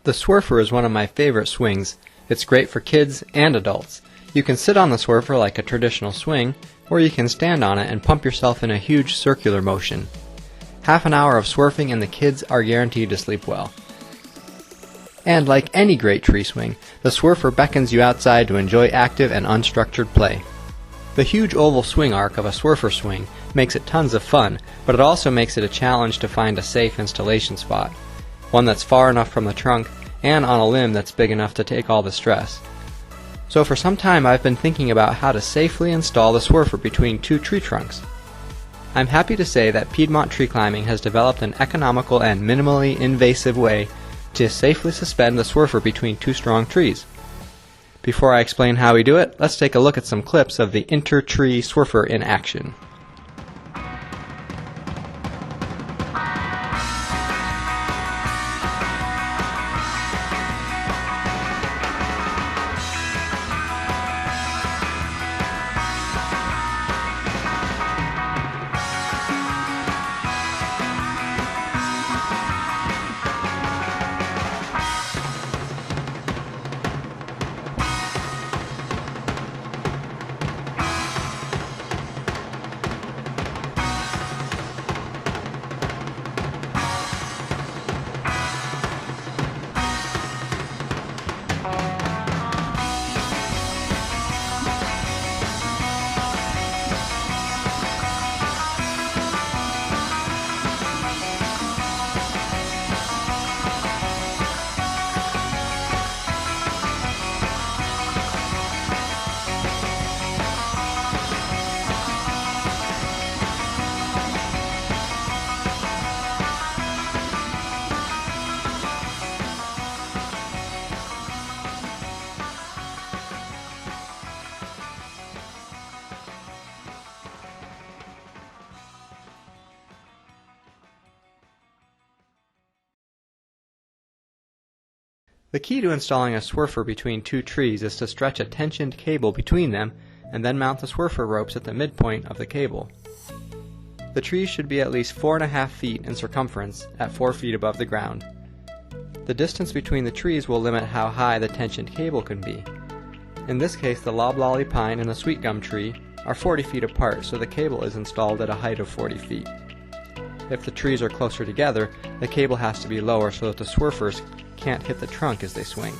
The Swurfer is one of my favorite swings. It's great for kids and adults. You can sit on the Swurfer like a traditional swing, or you can stand on it and pump yourself in a huge circular motion. Half an hour of Swurfing and the kids are guaranteed to sleep well. And like any great tree swing, the Swurfer beckons you outside to enjoy active and unstructured play. The huge oval swing arc of a Swurfer Swing makes it tons of fun, but it also makes it a challenge to find a safe installation spot. One that's far enough from the trunk and on a limb that's big enough to take all the stress. So for some time I've been thinking about how to safely install the Swurfer between two tree trunks. I'm happy to say that Piedmont Tree Climbing has developed an economical and minimally invasive way to safely suspend the Swurfer between two strong trees. Before I explain how we do it, let's take a look at some clips of the inter-tree Swurfer in action. The key to installing a Swurfer between two trees is to stretch a tensioned cable between them and then mount the Swurfer ropes at the midpoint of the cable. The trees should be at least 4.5 feet in circumference at 4 feet above the ground. The distance between the trees will limit how high the tensioned cable can be. In this case, the loblolly pine and the sweet gum tree are 40 feet apart, so the cable is installed at a height of 40 feet. If the trees are closer together, the cable has to be lower so that the Swurfers can't hit the trunk as they swing.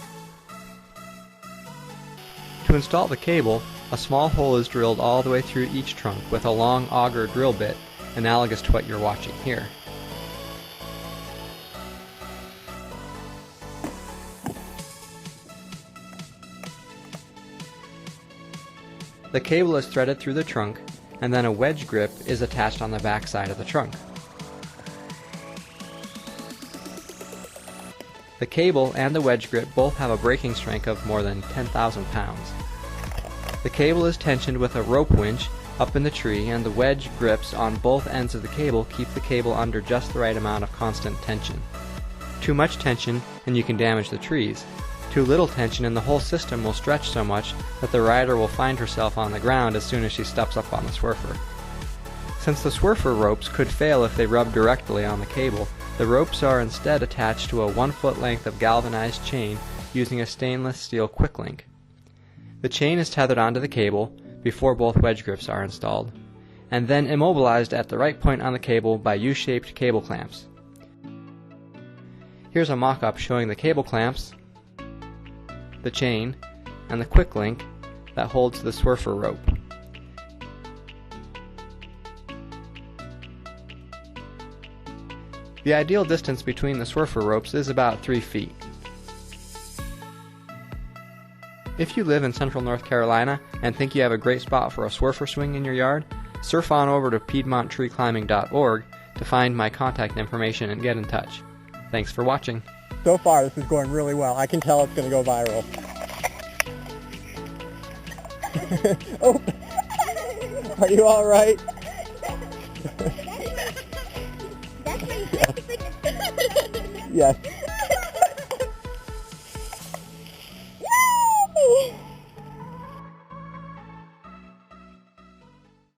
To install the cable, a small hole is drilled all the way through each trunk with a long auger drill bit, analogous to what you're watching here. The cable is threaded through the trunk, and then a wedge grip is attached on the back side of the trunk. The cable and the wedge grip both have a breaking strength of more than 10,000 pounds. The cable is tensioned with a rope winch up in the tree, and the wedge grips on both ends of the cable keep the cable under just the right amount of constant tension. Too much tension and you can damage the trees. Too little tension and the whole system will stretch so much that the rider will find herself on the ground as soon as she steps up on the Swurfer. Since the Swurfer ropes could fail if they rub directly on the cable, the ropes are instead attached to a 1 foot length of galvanized chain using a stainless steel quick link. The chain is tethered onto the cable before both wedge grips are installed, and then immobilized at the right point on the cable by U-shaped cable clamps. Here's a mock-up showing the cable clamps, the chain, and the quick link that holds the Swurfer rope. The ideal distance between the Swurfer ropes is about 3 feet. If you live in central North Carolina and think you have a great spot for a Swurfer swing in your yard, surf on over to PiedmontTreeClimbing.org to find my contact information and get in touch. Thanks for watching. So far this is going really well. I can tell it's going to go viral. Oh, are you all right? Yes. Yes.